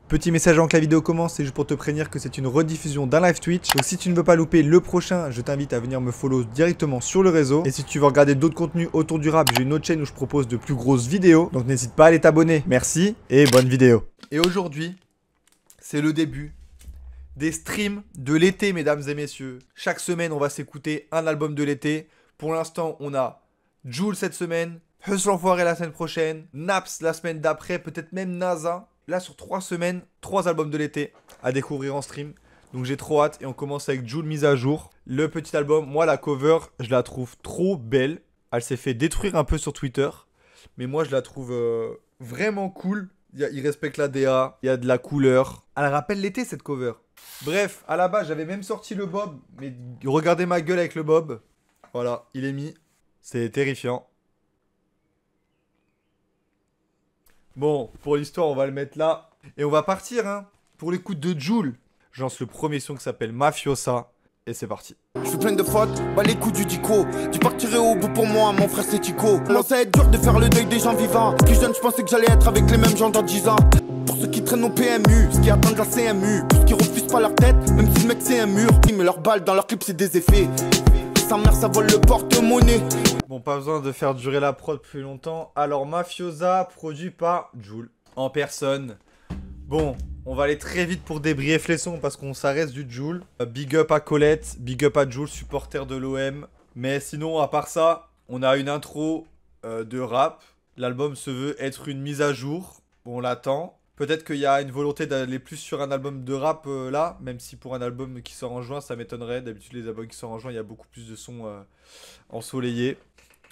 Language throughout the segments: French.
Petit message avant que la vidéo commence, c'est juste pour te prévenir que c'est une rediffusion d'un live Twitch. Donc si tu ne veux pas louper le prochain, je t'invite à venir me follow directement sur le réseau. Et si tu veux regarder d'autres contenus autour du rap, j'ai une autre chaîne où je propose de plus grosses vidéos. Donc n'hésite pas à aller t'abonner. Merci et bonne vidéo. Et aujourd'hui, c'est le début des streams de l'été, mesdames et messieurs. Chaque semaine, on va s'écouter un album de l'été. Pour l'instant, on a Jul cette semaine, Hustle Enfoiré la semaine prochaine, Naps la semaine d'après, peut-être même NASA. Là, sur 3 semaines, 3 albums de l'été à découvrir en stream. Donc j'ai trop hâte et on commence avec Jul mise à jour. Le petit album, moi la cover, je la trouve trop belle. Elle s'est fait détruire un peu sur Twitter. Mais moi je la trouve vraiment cool. Il respecte la DA, il y a de la couleur. Elle rappelle l'été cette cover. Bref, à la base j'avais même sorti le bob. Mais regardez ma gueule avec le bob. Voilà, il est mis. C'est terrifiant. Bon, pour l'histoire, on va le mettre là. Et on va partir, hein, pour l'écoute de Jul. Je lance le premier son qui s'appelle Mafiosa. Et c'est parti. Je suis plein de fautes, bah les coups du dico. Tu partirais au bout pour moi, mon frère c'est Tico. Alors ça va être dur de faire le deuil des gens vivants. Plus jeune, je pensais que j'allais être avec les mêmes gens dans 10 ans. Pour ceux qui traînent au PMU, ceux qui attendent la CMU, pour ceux qui refusent pas leur tête, même si le mec c'est un mur. Ils mettent leurs balles dans leur clip, c'est des effets. Sa mère, ça vole le porte-monnaie. Bon, pas besoin de faire durer la prod plus longtemps. Alors, Mafiosa, produit par Jul, en personne. Bon, on va aller très vite pour débrief les sons parce qu'on s'arrête du Jul. Big up à Colette, big up à Jul, supporter de l'OM. Mais sinon, à part ça, on a une intro de rap. L'album se veut être une mise à jour. Bon, on l'attend. Peut-être qu'il y a une volonté d'aller plus sur un album de rap là, même si pour un album qui sort en juin, ça m'étonnerait. D'habitude, les albums qui sortent en juin, il y a beaucoup plus de sons ensoleillés.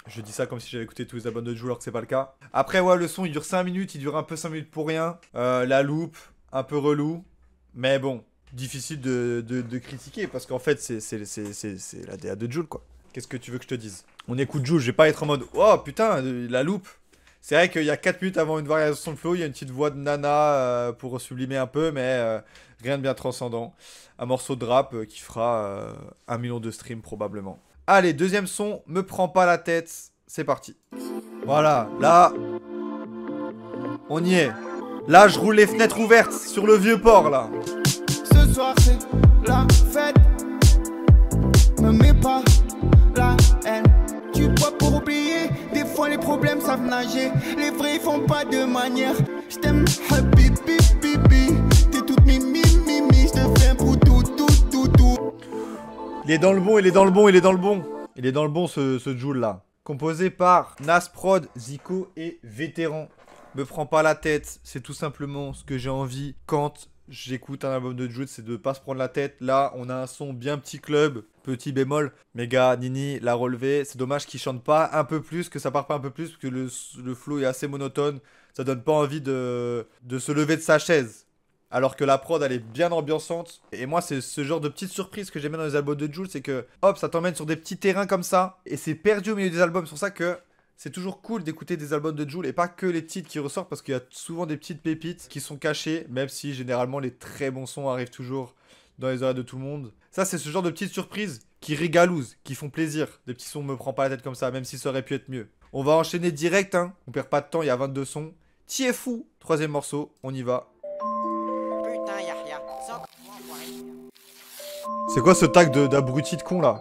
Je dis ça comme si j'avais écouté tous les albums de Jul alors que c'est pas le cas. Après, ouais, le son il dure 5 minutes, il dure un peu 5 minutes pour rien. La loupe, un peu relou. Mais bon, difficile de critiquer parce qu'en fait, c'est la DA de Jul quoi. Qu'est-ce que tu veux que je te dise? On écoute Jul, je vais pas être en mode oh putain, la loupe. C'est vrai qu'il y a 4 minutes avant une variation de flow, il y a une petite voix de Nana pour sublimer un peu, mais rien de bien transcendant. Un morceau de rap qui fera 1 million de streams probablement. Allez, deuxième son, me prends pas la tête, c'est parti. Voilà, là, on y est. Là, je roule les fenêtres ouvertes sur le vieux port, là. Ce soir, c'est la fête. Me mets pas la haine. Tu bois pour oublier. Des fois, les problèmes savent nager. Les vrais, ils font pas de manière. Je t'aime, habibi, bibi. T'es toute mimi, mimi. Je te fais un pour tout. Il est dans le bon, il est dans le bon, il est dans le bon. Il est dans le bon, ce Jul, là. Composé par Nas Prod, Zico et Vétéran. Me prends pas la tête, c'est tout simplement ce que j'ai envie quand j'écoute un album de Jul, c'est de pas se prendre la tête. Là, on a un son bien petit club, petit bémol. Méga, Nini l'a relevé. C'est dommage qu'il chante pas un peu plus, que ça part pas un peu plus, parce que le flow est assez monotone. Ça donne pas envie de se lever de sa chaise. Alors que la prod, elle est bien ambiançante. Et moi, c'est ce genre de petite surprise que j'aime bien dans les albums de Jul, c'est que, hop, ça t'emmène sur des petits terrains comme ça. Et c'est perdu au milieu des albums. C'est pour ça que c'est toujours cool d'écouter des albums de Jul et pas que les titres qui ressortent parce qu'il y a souvent des petites pépites qui sont cachées, même si généralement les très bons sons arrivent toujours dans les oreilles de tout le monde. Ça, c'est ce genre de petites surprises qui régalousent, qui font plaisir. Des petits sons me prend pas la tête comme ça, même si ça aurait pu être mieux. On va enchaîner direct, hein. On perd pas de temps, il y a 22 sons. T'y es fou. Troisième morceau, on y va. C'est quoi ce tag d'abruti de con là?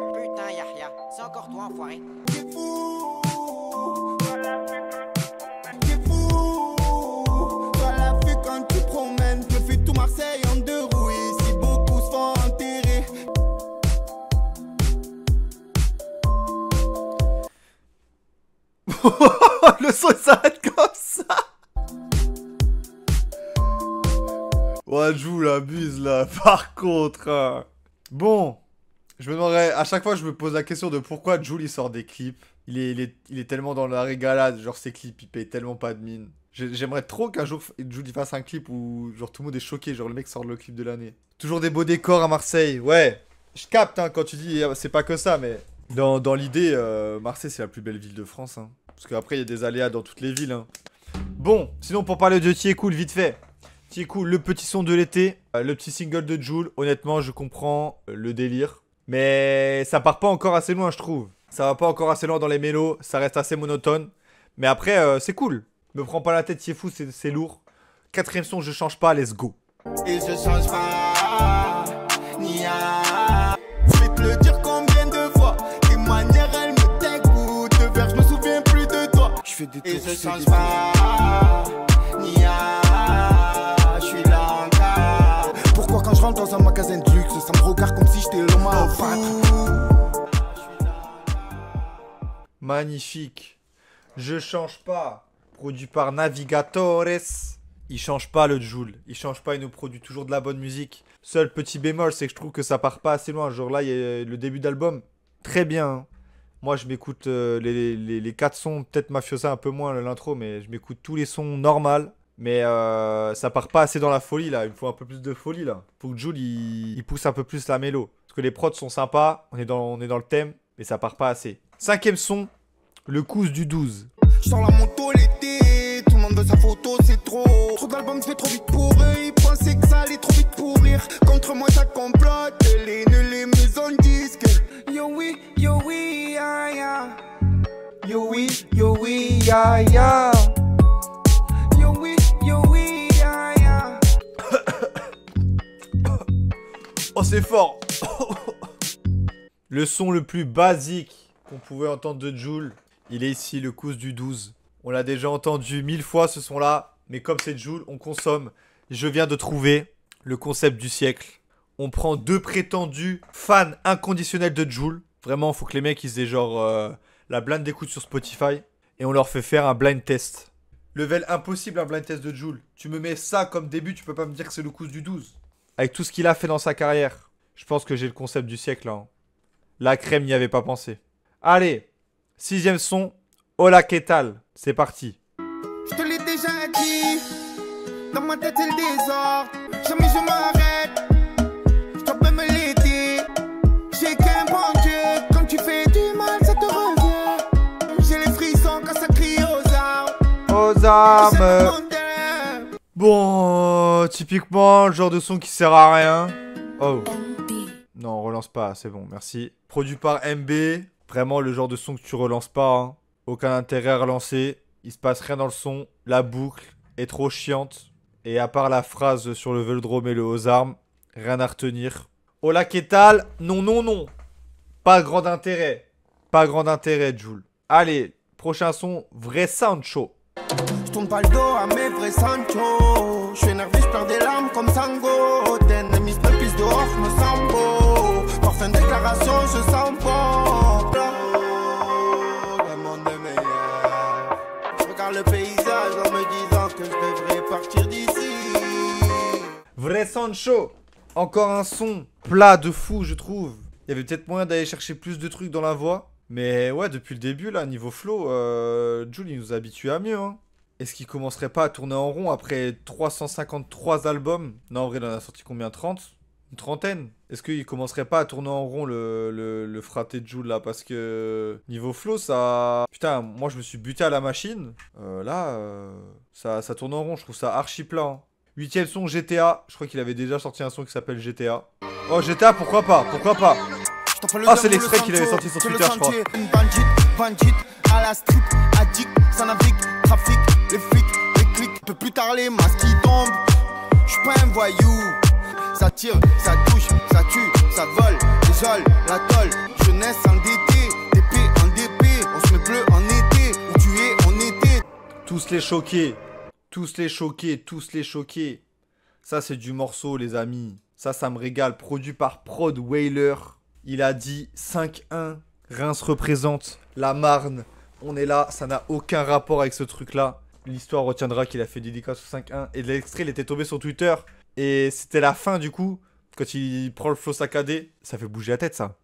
Putain, Yahya, c'est encore toi, enfoiré. T'es fou. T'es fou. Toi la vue quand tu promènes. Je fais tout Marseille en 2 roues. Ici beaucoup se font enterrer. Le son il s'arrête comme ça. Ouais, Jul abuse là, par contre. Hein. Bon, je me demanderais, à chaque fois je me pose la question de pourquoi Jul il sort des clips. Il est tellement dans la régalade, genre ses clips, il paye tellement pas de mine. J'aimerais trop qu'un jour Jul il fasse un clip où genre tout le monde est choqué, genre le mec sort le clip de l'année. Toujours des beaux décors à Marseille, ouais. Je capte hein, quand tu dis c'est pas que ça, mais dans l'idée, Marseille c'est la plus belle ville de France. Hein. Parce qu'après il y a des aléas dans toutes les villes. Hein. Bon, sinon pour parler de T'y es cool, vite fait. T'y es cool, le petit son de l'été, le petit single de Jul. Honnêtement, je comprends le délire. Mais ça part pas encore assez loin, je trouve. Ça va pas encore assez loin dans les mélos, ça reste assez monotone. Mais après, c'est cool. Me prends pas la tête, c'est fou, c'est lourd. Quatrième son, je change pas, let's go. Et je change pas, nia. Je vais te le dire combien de fois. Tes manières, elles me dégoûtent. De vers, je me souviens plus de toi. Je fais des tours, et je change pas, nia. Je suis là en cas. Pourquoi quand je rentre dans un magasin de luxe, ça me regarde comme si j'étais l'homme à battre. Magnifique. Je change pas. Produit par Navigatores. Il change pas le Jul. Il change pas, il nous produit toujours de la bonne musique. Seul petit bémol, c'est que je trouve que ça part pas assez loin. Genre là, il y a le début d'album. Très bien. Hein. Moi, je m'écoute les 4 sons. Peut-être Mafiosa un peu moins l'intro, mais je m'écoute tous les sons normaux. Mais ça part pas assez dans la folie là. Il me faut un peu plus de folie là. Faut que Jul il pousse un peu plus la mélo. Parce que les prods sont sympas. On est dans le thème. Mais ça part pas assez. Cinquième son. Le cousse du 12. Je sors la moto l'été, tout le monde veut sa photo, c'est trop. Trop d'albums fait trop vite pour eux, ils pensaient que ça allait trop vite pour rire. Contre moi ça complote, les nuls, les maisons de disques. Yo oui, ya ya. Yo oui, ya ya. Yo oui, ya ya. Oh c'est fort. Le son le plus basique qu'on pouvait entendre de Jul. Il est ici, le cousse du 12. On l'a déjà entendu 1000 fois ce son-là. Mais comme c'est Jul, on consomme. Je viens de trouver le concept du siècle. On prend 2 prétendus fans inconditionnels de Jul. Vraiment, il faut que les mecs ils aient genre la blinde d'écoute sur Spotify. Et on leur fait faire un blind test. Level impossible, un blind test de Jul. Tu me mets ça comme début, tu peux pas me dire que c'est le cousse du 12. Avec tout ce qu'il a fait dans sa carrière. Je pense que j'ai le concept du siècle là. Hein. La crème n'y avait pas pensé. Allez. 6ème son, Hola que tal. C'est parti. Je te l'ai déjà dit, dans ma tête c'est le désordre. Jamais je m'arrête, je dois pas me l'aider. J'ai qu'un bon Dieu, quand tu fais du mal ça te revient. J'ai les frissons quand ça crie aux armes. Aux armes. Bon, typiquement le genre de son qui sert à rien. Oh. Non, relance pas, c'est bon, merci. Produit par MB. Vraiment le genre de son que tu relances pas. Hein. Aucun intérêt à relancer. Il se passe rien dans le son. La boucle est trop chiante. Et à part la phrase sur le Veldrome et le aux armes, rien à retenir. Hola que tal? Non, non, non. Pas grand intérêt. Pas grand intérêt, Jul. Allez, prochain son, vrai Sancho. Je tourne pas le dos à mes vrais Sancho. Je suis énervé, je perds des larmes comme Sango. T'es ennemi, je me pisse dehors, je me sens beau. Pour fin de déclaration, je sens bon. Le paysage en me disant que je devrais partir d'ici. Vrai Sancho. Encore un son plat de fou je trouve. Il y avait peut-être moyen d'aller chercher plus de trucs dans la voix. Mais ouais depuis le début là niveau flow Jul il nous habitue à mieux hein. Est-ce qu'il commencerait pas à tourner en rond après 353 albums? Non en vrai il en a sorti combien? 30? Une trentaine? Est-ce qu'il commencerait pas à tourner en rond le fraté de Jul là? Parce que niveau flow ça... Putain moi je me suis buté à la machine. Ça tourne en rond, je trouve ça archi plat. Hein. 8ème son GTA. Je crois qu'il avait déjà sorti un son qui s'appelle GTA. Oh GTA pourquoi pas? Pourquoi pas? Ah c'est l'extrait qu'il avait sorti sur Twitter je crois. Bandit à la street, addict, ça navigue, trafic, les flics, les clics. Un peu plus tard les masques qui tombent. Je suis pas un voyou. Ça tire, ça touche, ça tue, ça vole, désole, la tôle. Jeunesse endettée, d'épée en épée. On se met bleu en été, où tu es en été. Tous les choqués, tous les choqués, tous les choqués. Ça c'est du morceau les amis. Ça me régale. Produit par Prod Whaler. Il a dit 5-1. Reims représente la Marne. On est là, ça n'a aucun rapport avec ce truc là. L'histoire retiendra qu'il a fait dédicace au 5-1. Et l'extrait il était tombé sur Twitter. Et c'était la fin du coup, quand il prend le flow saccadé, ça fait bouger la tête ça.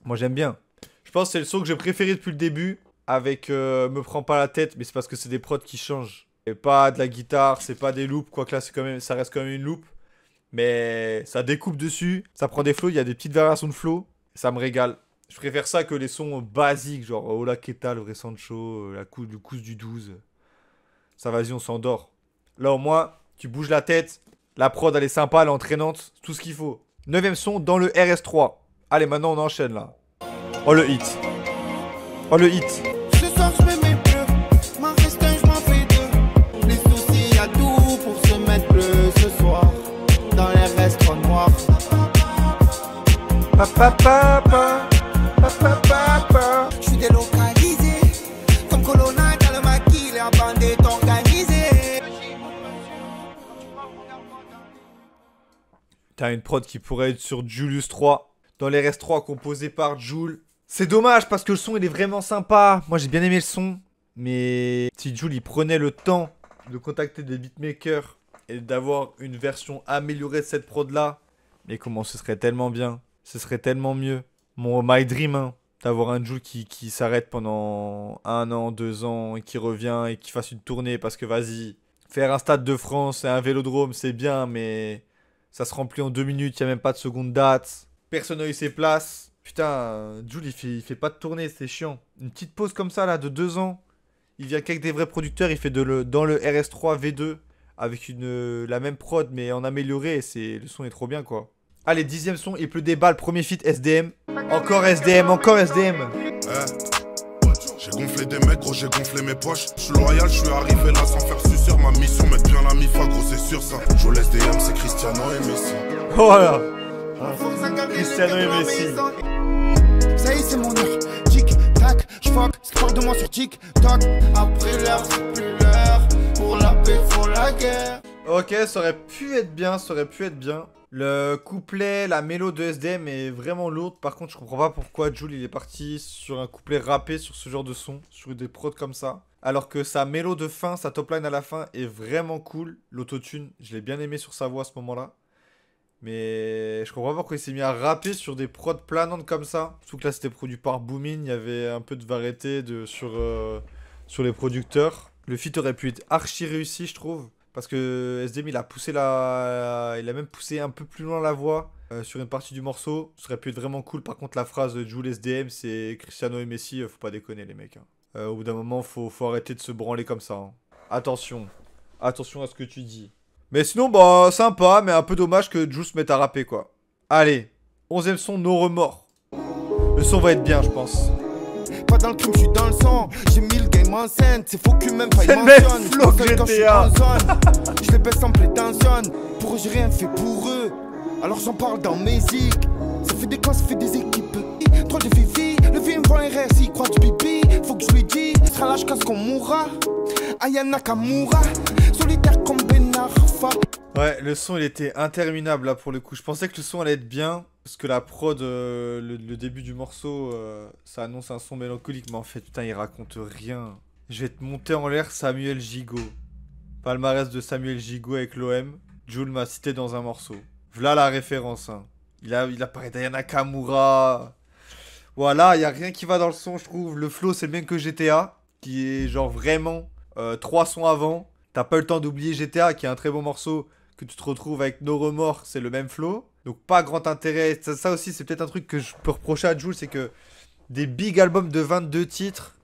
Moi j'aime bien. Je pense que c'est le son que j'ai préféré depuis le début, avec Me prends pas la tête, mais c'est parce que c'est des prods qui changent. Et pas de la guitare, c'est pas des loops, quoique là ça reste quand même une loop. Mais ça découpe dessus, ça prend des flows, il y a des petites variations de flow, ça me régale. Je préfère ça que les sons basiques, genre Hola que tal, le vrai Sancho, le cousse du 12. Ça vas-y on s'endort. Là au moins, tu bouges la tête. La prod elle est sympa, elle est entraînante, tout ce qu'il faut. 9ème son dans le RS3. Allez maintenant on enchaîne là. Oh le hit. Oh le hit. Ce soir je me mets bleu, m'en reste un, je m'en fais deux. Je suis délocalisé, comme Colonna dans le maquis, la bande est organisée. T'as une prod qui pourrait être sur Julius 3, dans les RS3 composé par Jul. C'est dommage parce que le son il est vraiment sympa. Moi j'ai bien aimé le son. Mais si Jul il prenait le temps de contacter des beatmakers et d'avoir une version améliorée de cette prod là, mais comment ce serait tellement bien. Ce serait tellement mieux. My dream, hein, d'avoir un Jul qui s'arrête pendant 1 an, 2 ans et qui revient et qui fasse une tournée parce que vas-y, faire un stade de France et un vélodrome c'est bien mais ça se remplit en 2 minutes, il n'y a même pas de seconde date. Personne n'a eu ses places. Putain, Jul il fait pas de tournée, c'est chiant. Une petite pause comme ça là de 2 ans. Il vient qu'avec des vrais producteurs, il fait dans le RS3 V2 avec la même prod mais en amélioré et le son est trop bien quoi. Allez, 10ème son, il pleut des balles, premier feat SDM. Encore SDM, encore SDM. J'ai gonflé des mecs, gros, j'ai gonflé mes poches. Je suis loyal, je suis arrivé là sans faire suceur. Ma mission, mettre bien la mifa, gros, c'est sûr ça. Je laisse SDM, c'est Cristiano et Messi. Voilà. Cristiano et Messi. Ça y est, c'est mon heure. Tic, tac, j'fuck, ce qui parle de moi sur TikTok. Après l'heure, c'est plus l'heure. Pour la paix, faut la guerre. Ok, ça aurait pu être bien, Le couplet, la mélo de SDM est vraiment lourde. Par contre, je comprends pas pourquoi Jul il est parti sur un couplet rappé sur ce genre de son, sur des prods comme ça. Alors que sa mélo de fin, sa top line à la fin est vraiment cool. L'autotune, je l'ai bien aimé sur sa voix à ce moment-là. Mais je comprends pas pourquoi il s'est mis à rapper sur des prods planantes comme ça. Surtout que là, c'était produit par Boomin. Il y avait un peu de variété sur les producteurs. Le feat aurait pu être archi réussi, je trouve. Parce que SDM, il a même poussé un peu plus loin la voix sur une partie du morceau. Ça aurait pu être vraiment cool. Par contre, la phrase de Jul SDM, c'est Cristiano et Messi. Faut pas déconner, les mecs. Hein. Au bout d'un moment, faut arrêter de se branler comme ça. Hein. Attention à ce que tu dis. Mais sinon, bah, sympa, mais un peu dommage que Jul se mette à rapper, quoi. Allez, 11ème son, No Remords. Le son va être bien, je pense. Pas dans le crime, je suis dans le sang. J'ai mis le game en scène, c'est faux que même pas il mentionne. C'est le même flow que GTA. Je les baisse en prétention. Pour eux, j'ai rien fait pour eux. Alors j'en parle dans mes zigs. Ça fait des camps, ça fait des équipes. Trop de fifi, le film vend les rêves, s'il croit du pipi. Faut que je lui dise, il sera là jusqu'à ce qu'on mourra. Aya Nakamura, solitaire comme Ben Arfa. Ouais, le son il était interminable là pour le coup. Je pensais que le son allait être bien. Parce que la prod, le début du morceau, ça annonce un son mélancolique. Mais en fait, putain, il raconte rien. Je vais te monter en l'air Samuel Gigot. Palmarès de Samuel Gigot avec l'OM. Jul m'a cité dans un morceau. Voilà la référence. Hein. Il a parlé d'Aya Nakamura. Voilà, il n'y a rien qui va dans le son, je trouve. Le flow, c'est le même que GTA. Qui est genre vraiment 3 sons avant. T'as pas eu le temps d'oublier GTA, qui est un très bon morceau. Que tu te retrouves avec No Remords, c'est le même flow. Donc pas grand intérêt. Ça aussi, c'est peut-être un truc que je peux reprocher à Jul, c'est que des big albums de 22 titres,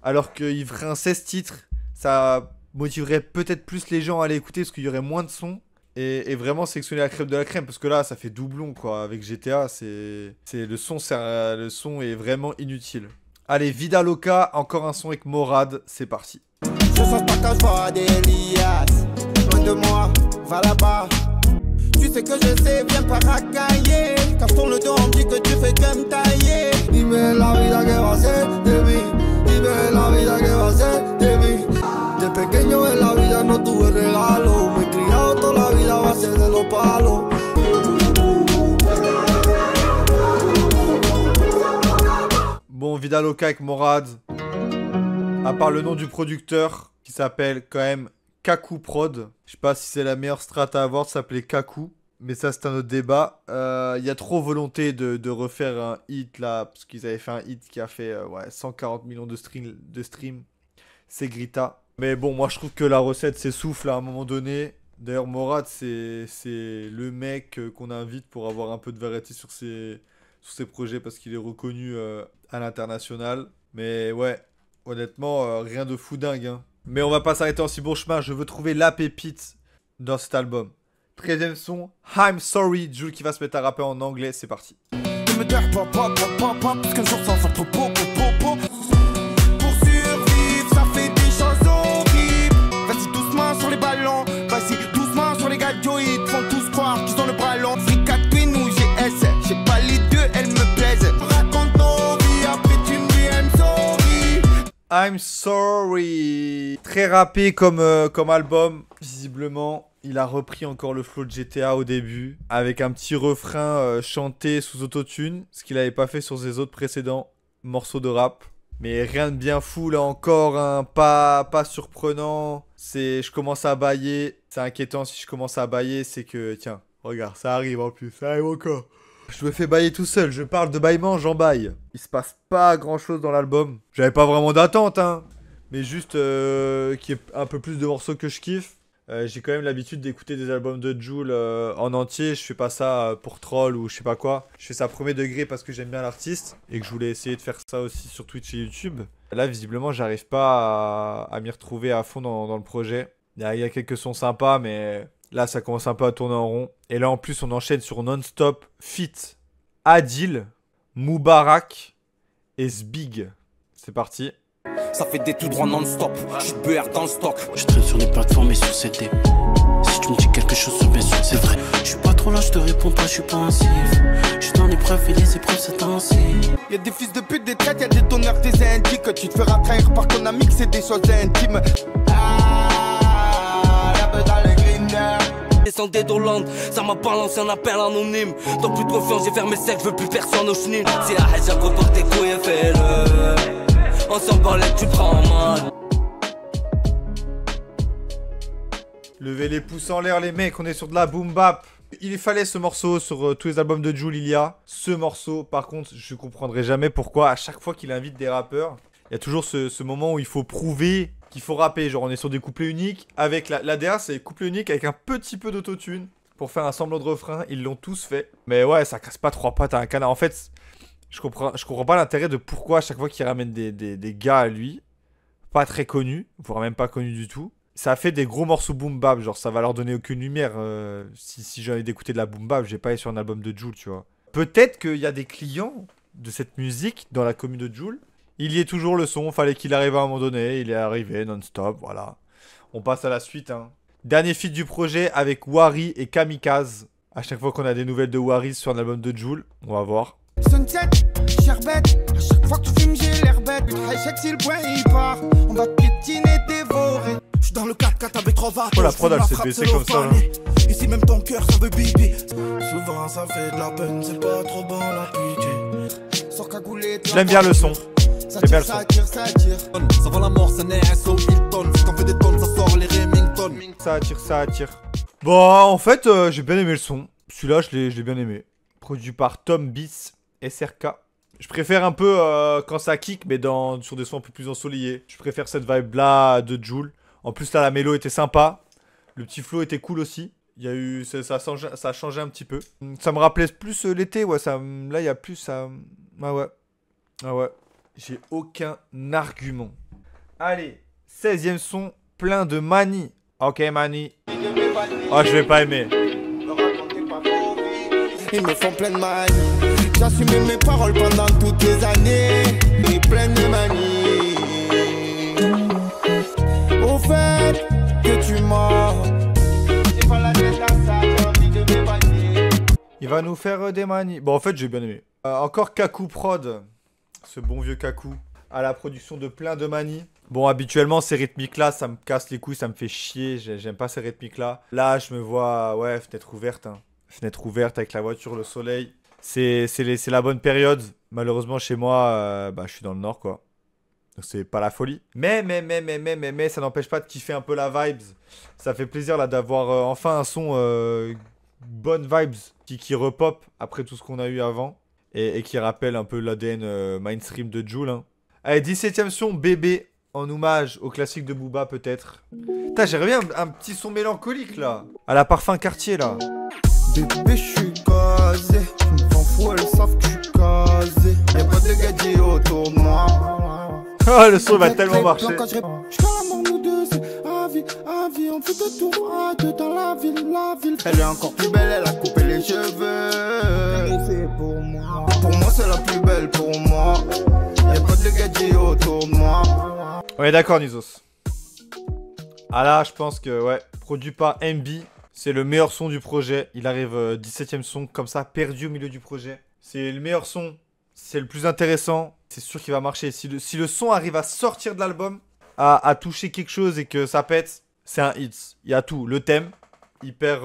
alors qu'il ferait un 16 titres, ça motiverait peut-être plus les gens à aller écouter parce qu'il y aurait moins de sons. Et vraiment sélectionner la crème de la crème, parce que là, ça fait doublon, quoi. Avec GTA, le son est vraiment inutile. Allez, Vida Loca, encore un son avec Morad, c'est parti. Je sens pas quand je vois des liasses. Loin de moi, va là-bas. Tu sais que je sais, viens pas racailler. Quand je tourne le dos, on me dit que tu fais que me tailler. Dime la vida que va a ser de mí. Dime la vida que va a ser de mí. De pequeño en la vida no tuve regalo. Me he criado toda la vida a base de los palos. Bon, Vida Loca avec Morad. À part le nom du producteur, qui s'appelle quand même Kaku Prod. Je sais pas si c'est la meilleure strat à avoir de s'appeler Kaku. Mais ça, c'est un autre débat. Il y a trop volonté de refaire un hit là. Parce qu'ils avaient fait un hit qui a fait 140 millions de streams. C'est Grita. Mais bon, moi je trouve que la recette s'essouffle à un moment donné. D'ailleurs, Morad, c'est le mec qu'on invite pour avoir un peu de variété sur ses projets. Parce qu'il est reconnu à l'international. Mais ouais, honnêtement, rien de fou dingue. Hein. Mais on va pas s'arrêter en si bon chemin. Je veux trouver la pépite dans cet album. 13ème son, I'm Sorry, Jul qui va se mettre à rapper en anglais, c'est parti. Parce qu'un jour ça sort trop beau. Pour survivre, ça fait des choses horribles. Vas-y doucement sur les ballons, vas-y doucement sur les gadgets. Ils font tous croire qu'ils ont le bras long. Free 4 nous, GS, j'ai pas les deux, elle me I'm sorry. Très rappé comme album. Visiblement, il a repris encore le flow de GTA au début. Avec un petit refrain chanté sous autotune. Ce qu'il n'avait pas fait sur ses autres précédents morceaux de rap. Mais rien de bien fou là encore, hein. Pas surprenant. Je commence à bailler. C'est inquiétant si je commence à bailler, c'est que, tiens, regarde, ça arrive en plus, ça arrive encore. Je me fais bailler tout seul, je parle de bâillement, j'en baille. Il se passe pas grand chose dans l'album. J'avais pas vraiment d'attente, hein. Mais juste qu'il y ait un peu plus de morceaux que je kiffe. J'ai quand même l'habitude d'écouter des albums de Jul en entier. Je fais pas ça pour troll ou je sais pas quoi. Je fais ça premier degré parce que j'aime bien l'artiste et que je voulais essayer de faire ça aussi sur Twitch et YouTube. Là, visiblement, j'arrive pas à m'y retrouver à fond dans le projet. Il y a quelques sons sympas, mais là, ça commence un peu à tourner en rond. Et là, en plus, on enchaîne sur Non-Stop, Fit, Adil, Moubarak et Zbig. C'est parti. Ça fait des tout droits non-stop, j'suis beurre dans le stock. Je traîne sur les plateformes et sur CD. Si tu me dis quelque chose, bien sûr c'est vrai. Je suis pas trop là, je te réponds pas, je suis pensif. Je suis dans l'épreuve et les épreuves c'est ainsi. Y'a des fils de pute, des traites, y'a des donneurs, des indiques. Tu te feras trahir par ton ami que c'est des choses intimes. Ah, la beuh dans le grinder. Descendez d'Hollande, ça m'a balancé un appel anonyme. Dans plus de confiance, j'ai fermé sec, je veux plus personne au chenil. Si la haine, j'ai report tes couilles et fais-le. On s'en balèque, tu prends mal. Levez les pouces en l'air les mecs, on est sur de la boom bap. Il fallait ce morceau sur tous les albums de Jul, il y a. Ce morceau, par contre, je comprendrai jamais pourquoi à chaque fois qu'il invite des rappeurs, il y a toujours ce moment où il faut prouver qu'il faut rapper. Genre on est sur des couplets uniques, avec la DA c'est couplet unique avec un petit peu d'autotune pour faire un semblant de refrain, ils l'ont tous fait. Mais ouais, ça casse pas trois pattes à un canard. En fait, je comprends pas l'intérêt de pourquoi à chaque fois qu'il ramène des gars à lui, pas très connus, voire même pas connus du tout, ça a fait des gros morceaux boom bap, genre ça va leur donner aucune lumière. Si j'ai envie d'écouter de la boom bap, j'ai pas été sur un album de Jul, tu vois. Peut-être qu'il y a des clients de cette musique dans la commune de Jul. Il y est toujours le son, fallait qu'il arrive à un moment donné, il est arrivé non-stop, voilà. On passe à la suite, hein. Dernier feat du projet avec Wari et Kamikaze. À chaque fois qu'on a des nouvelles de Wari sur un album de Jul, on va voir. Sunset, sherbet, à chaque fois que tu fumes j'ai l'air bête. High si le point il part, on va te piétiner, dévorer. J'suis dans le 4x4 avec 3 watts. Oh la prod elle s'est baissée comme ça là. Ici même ton cœur ça veut bibi. Souvent ça fait de la peine, c'est pas trop bon la pitié. Sors cagoulé, J'aime bien le son. J'aime bien le son. ça tire. Ça va la mort, ça n'est SO Hilton. Si t'en fais des tonnes, ça sort les Remington. Ça attire. Bon, en fait, j'ai bien aimé le son. Celui-là, je l'ai bien aimé. Produit par Tom Beats, SRK. Je préfère un peu quand ça kick, mais sur des sons un peu plus ensoleillés. Je préfère cette vibe-là de Jul. En plus, là, la mélo était sympa. Le petit flow était cool aussi. Il y a eu, ça a changé un petit peu. Ça me rappelait plus l'été, ouais. Là, il y a plus ça. Ah ouais. J'ai aucun argument. Allez, 16e son, plein de manie. Ok, manie. Oh, je vais pas aimer. Ils me font plein de manie. J'assumais mes paroles pendant toutes les années. Et plein de manie. Au fait que tu mens. J'ai pas la tête à ça, j'ai envie de m'évader. Il va nous faire des manies. Bon, en fait, j'ai bien aimé. Encore Kaku Prod. Ce bon vieux Kaku. À la production de plein de manies. Bon, habituellement, ces rythmiques-là, ça me casse les couilles, ça me fait chier. J'aime pas ces rythmiques-là. Là, je me vois, ouais, fenêtre ouverte. Hein. Fenêtre ouverte avec la voiture, le soleil. C'est la bonne période. Malheureusement, chez moi, je suis dans le nord, quoi. Donc, c'est pas la folie. Mais, ça n'empêche pas de kiffer un peu la vibes. Ça fait plaisir, là, d'avoir enfin un son bonne vibes qui repop après tout ce qu'on a eu avant. Et qui rappelle un peu l'ADN mainstream de Jul. Hein. Allez, 17ème son, Bébé, en hommage au classique de Booba, peut-être. Putain, j'aimerais bien un petit son mélancolique, là. À la Parfum Quartier, là. Bébé, je suis casé. Je me fous, elles savent que je suis casé. Y'a pas de gadget autour de moi. Oh, le son va tellement marcher. Je l'amour, nous deux, c'est à vie, on fait de tour à deux dans la ville. Elle est encore plus belle, elle a coupé les cheveux. C'est pour moi. Pour moi, c'est la plus belle pour moi. Y'a pas de gadget autour de moi. Ouais, d'accord, Nizos. Ah là, je pense que, ouais, produit par MB, c'est le meilleur son du projet. Il arrive 17ème son, comme ça, perdu au milieu du projet. C'est le meilleur son, c'est le plus intéressant. c'est sûr qu'il va marcher. Si le son arrive à sortir de l'album, à toucher quelque chose et que ça pète, c'est un hit. Il y a tout. Le thème, hyper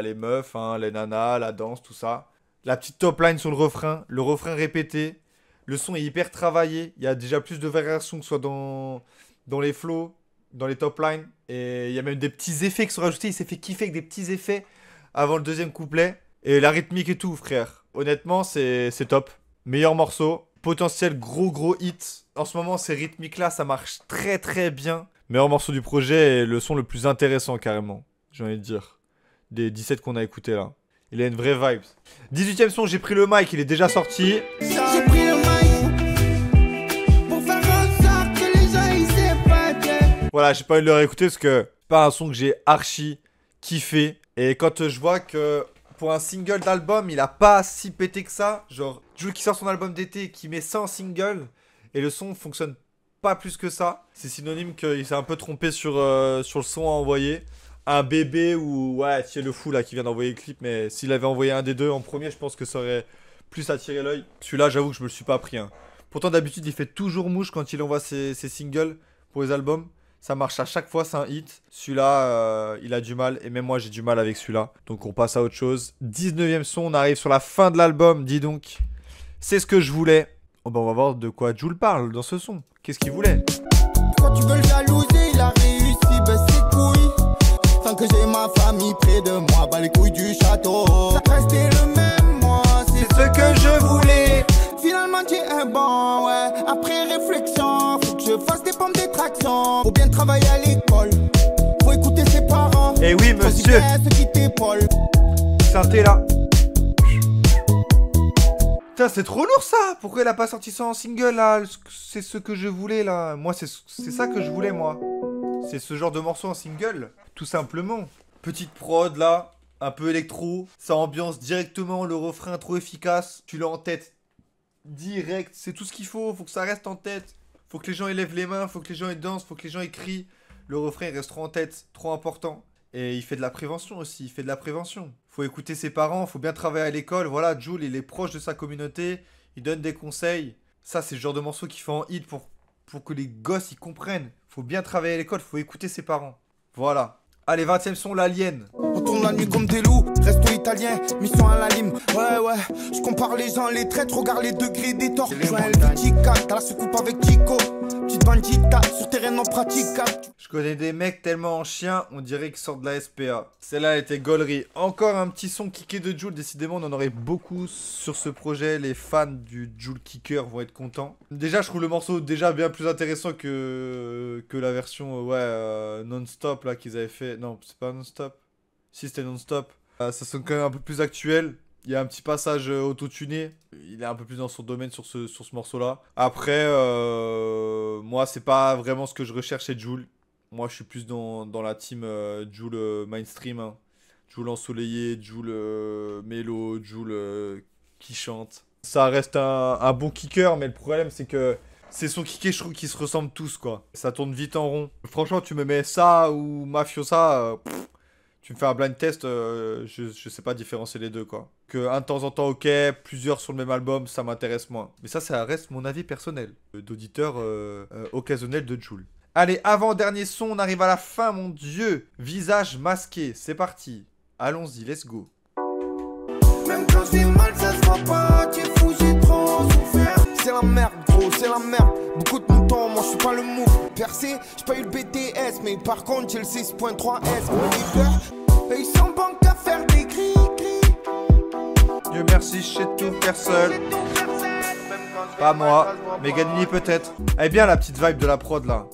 les meufs, hein, les nanas, la danse, tout ça. La petite top line sur le refrain répété. Le son est hyper travaillé. Il y a déjà plus de variations que ce soit dans les flows, dans les top lines. Et il y a même des petits effets qui sont rajoutés. Il s'est fait kiffer avec des petits effets avant le deuxième couplet. Et la rythmique et tout, frère. Honnêtement, c'est top. Meilleur morceau. Potentiel gros hit. En ce moment, ces rythmiques-là, ça marche très très bien. Meilleur morceau du projet et le son le plus intéressant, carrément. J'ai envie de dire. Des 17 qu'on a écoutés là. Il a une vraie vibe. 18ème son, j'ai pris le mic, il est déjà sorti. J'ai pris le mic pour faire en sorte que les gens ils s'épatent. Voilà, j'ai pas envie de le réécouter parce que c'est pas un son que j'ai archi kiffé. Et quand je vois que pour un single d'album, il a pas si pété que ça. Genre, Jul qui sort son album d'été, qui met 100 singles et le son fonctionne pas plus que ça. C'est synonyme qu'il s'est un peu trompé sur le son à envoyer. Un bébé ou ouais, c'est le fou là qui vient d'envoyer le clip, mais s'il avait envoyé un des deux en premier, je pense que ça aurait plus attiré l'œil. Celui-là, j'avoue que je me le suis pas pris. Hein. Pourtant, d'habitude, il fait toujours mouche quand il envoie ses singles pour les albums. Ça marche à chaque fois, c'est un hit. Celui-là, il a du mal, et même moi, j'ai du mal avec celui-là. Donc, on passe à autre chose. 19ème son, on arrive sur la fin de l'album, dis donc. C'est ce que je voulais. Oh, bah, on va voir de quoi Jul parle dans ce son. Qu'est-ce qu'il voulait? Quand tu veux le jalouser, il a réussi, ben c'est couilles. Tant que j'ai ma famille près de moi, bas les couilles du château. Ça restait le même, moi, c'est ce que je voulais. Finalement, j'ai un bon, ouais. Après réflexion, faut que je fasse des pompes de traction. Faut bien travailler à l'école, faut écouter ses parents. Eh oui, monsieur. Ceux qui t'épaulent. Synthé là. Putain, c'est trop lourd ça. Pourquoi il a pas sorti ça en single là? C'est ce que je voulais là. Moi, c'est ça que je voulais, moi. C'est ce genre de morceau en single, tout simplement. Petite prod là, un peu électro, ça ambiance directement, le refrain trop efficace, tu l'as en tête direct, c'est tout ce qu'il faut que ça reste en tête. Faut que les gens élèvent les mains, faut que les gens ils dansent, faut que les gens ils crient. Le refrain il reste trop en tête, trop important. Et il fait de la prévention aussi, il fait de la prévention. Faut écouter ses parents, faut bien travailler à l'école. Voilà, Jul il est proche de sa communauté, il donne des conseils. Ça c'est le genre de morceau qui fait en hit pour que les gosses ils comprennent. Faut bien travailler à l'école, faut écouter ses parents. Voilà. Allez, 20ème son, l'Alien. On tourne la nuit comme des loups, resto italien, mission à la lime. Ouais, je compare les gens, les traîtres, regarde les degrés des torts. Je joue un Helvetica, t'as la secoupe avec Chico. Petite bandita, sur terrain non praticable. Je connais des mecs tellement en chien, on dirait qu'ils sortent de la SPA. Celle-là, elle était gaulerie. Encore un petit son kické de Jul. Décidément, on en aurait beaucoup sur ce projet. Les fans du Jul Kicker vont être contents. Déjà, je trouve le morceau déjà bien plus intéressant que la version non-stop là qu'ils avaient fait. Non, c'est pas non-stop. Si, c'était non-stop. Ça sonne quand même un peu plus actuel. Il y a un petit passage autotuné. Il est un peu plus dans son domaine sur ce morceau-là. Après, moi, c'est pas vraiment ce que je recherche chez Jul. Moi, je suis plus dans la team Jul mainstream. Hein. Jul ensoleillé, Jul mélo, Jul qui chante. Ça reste un bon kicker, mais le problème, c'est que c'est son kicker, je trouve qu'ils se ressemblent tous, quoi. Ça tourne vite en rond. Franchement, tu me mets ça ou Mafiosa... Tu me fais un blind test, je sais pas différencier les deux, quoi. Que un de temps en temps, ok, plusieurs sur le même album, ça m'intéresse moins. Mais ça reste mon avis personnel, d'auditeur occasionnel de Jul. Allez, avant-dernier son, on arrive à la fin, mon dieu. Visage masqué, c'est parti. Allons-y, let's go. Même quand j'ai mal, ça se voit pas, tu es fou, j'ai trop souffert. C'est la merde, gros, c'est la merde. Beaucoup de mon temps, moi je suis pas le move percé. J'ai pas eu le BTS, mais par contre j'ai le 6.3S. Mon leader, et ils sont bons qu'à faire des cris. Dieu merci, je sais tout faire seul. Pas moi, Meganini peut-être. Elle est bien la petite vibe de la prod là.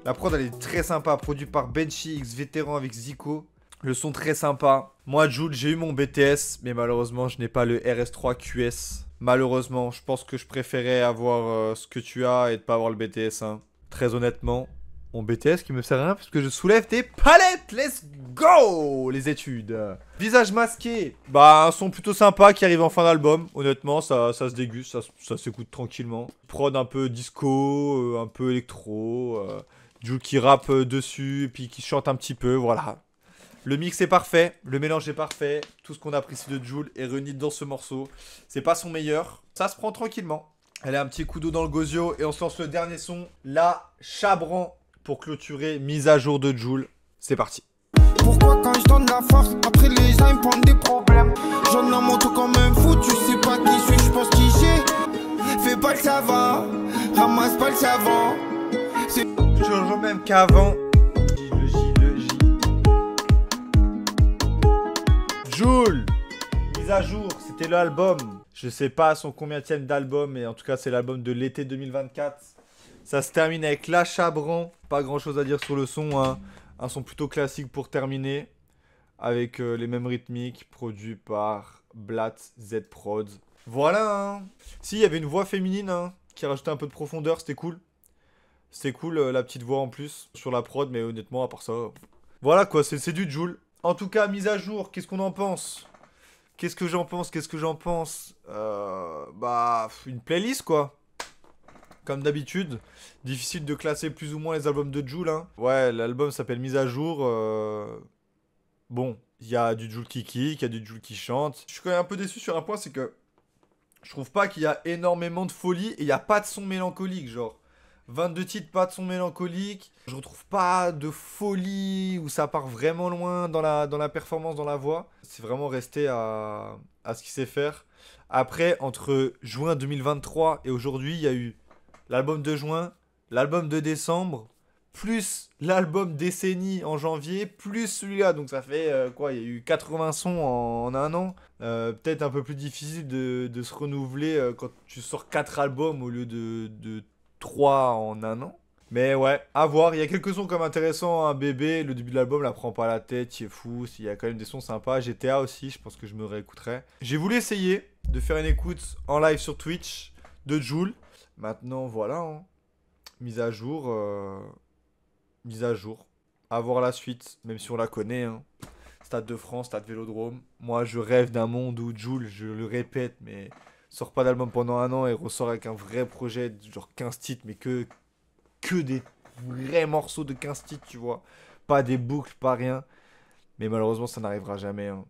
La prod elle est très sympa, produit par Benchy, ex-vétéran avec Zico. Le son très sympa. Moi, Jul, j'ai eu mon BTS, mais malheureusement, je n'ai pas le RS3 QS. Malheureusement, je pense que je préférais avoir ce que tu as et de pas avoir le BTS. Hein. Très honnêtement, mon BTS qui me sert à rien parce que je soulève des palettes. Let's go les études. Visage masqué. Bah, un son plutôt sympa qui arrive en fin d'album. Honnêtement, ça se déguste, ça s'écoute tranquillement. Prod un peu disco, un peu électro. Jul qui rappe dessus et puis qui chante un petit peu, voilà. Le mix est parfait, le mélange est parfait, tout ce qu'on apprécie de Jul est réuni dans ce morceau. C'est pas son meilleur, ça se prend tranquillement. Allez, un petit coup d'eau dans le gosio et on se lance le dernier son, la Chabran, pour clôturer mise à jour de Jul. C'est parti. Pourquoi quand je donne la force, après les gens ils me prennent des problèmes. J'en ai mon tout comme un fou, tu sais pas qui je suis, je pense qui j'ai. Fais pas le savant, ramasse pas le savant. Toujours même qu'avant. Le J. Jul, mise à jour, c'était l'album. Je sais pas son combienième d'album, mais en tout cas c'est l'album de l'été 2024. Ça se termine avec La Chabran. Pas grand chose à dire sur le son, hein. Un son plutôt classique pour terminer. Avec les mêmes rythmiques, produit par Blatt Z Prod. Voilà, hein. Si, il y avait une voix féminine, hein, qui rajoutait un peu de profondeur, c'était cool. C'était cool, la petite voix en plus sur la prod, mais honnêtement, à part ça... Voilà quoi, c'est du Jul. En tout cas, mise à jour, qu'est-ce qu'on en pense? Qu'est-ce que j'en pense? Bah, une playlist quoi. Comme d'habitude. Difficile de classer plus ou moins les albums de Jul, hein. Ouais, l'album s'appelle Mise à jour. Bon, il y a du Jul qui kick, il y a du Jul qui chante. Je suis quand même un peu déçu sur un point, c'est que je trouve pas qu'il y a énormément de folie et il n'y a pas de son mélancolique, genre. 22 titres, pas de son mélancolique. Je retrouve pas de folie où ça part vraiment loin dans la performance, dans la voix. C'est vraiment resté à ce qu'il sait faire. Après, entre juin 2023 et aujourd'hui, il y a eu l'album de juin, l'album de décembre, plus l'album décennie en janvier, plus celui-là. Donc ça fait quoi? Il y a eu 80 sons en un an. Peut-être un peu plus difficile de se renouveler quand tu sors 4 albums au lieu de 3 en un an. Mais ouais, à voir. Il y a quelques sons comme intéressants. Un bébé, le début de l'album, la prend pas la tête, il est fou. Il y a quand même des sons sympas. GTA aussi, je pense que je me réécouterai. J'ai voulu essayer de faire une écoute en live sur Twitch de Jul. Maintenant, voilà. Hein. Mise à jour. À voir la suite, même si on la connaît. Hein. Stade de France, Stade Vélodrome. Moi, je rêve d'un monde où Jul, je le répète, mais... sort pas d'album pendant un an et ressort avec un vrai projet, genre 15 titres, mais que des vrais morceaux de 15 titres, tu vois. Pas des boucles, pas rien. Mais malheureusement, ça n'arrivera jamais. Hein.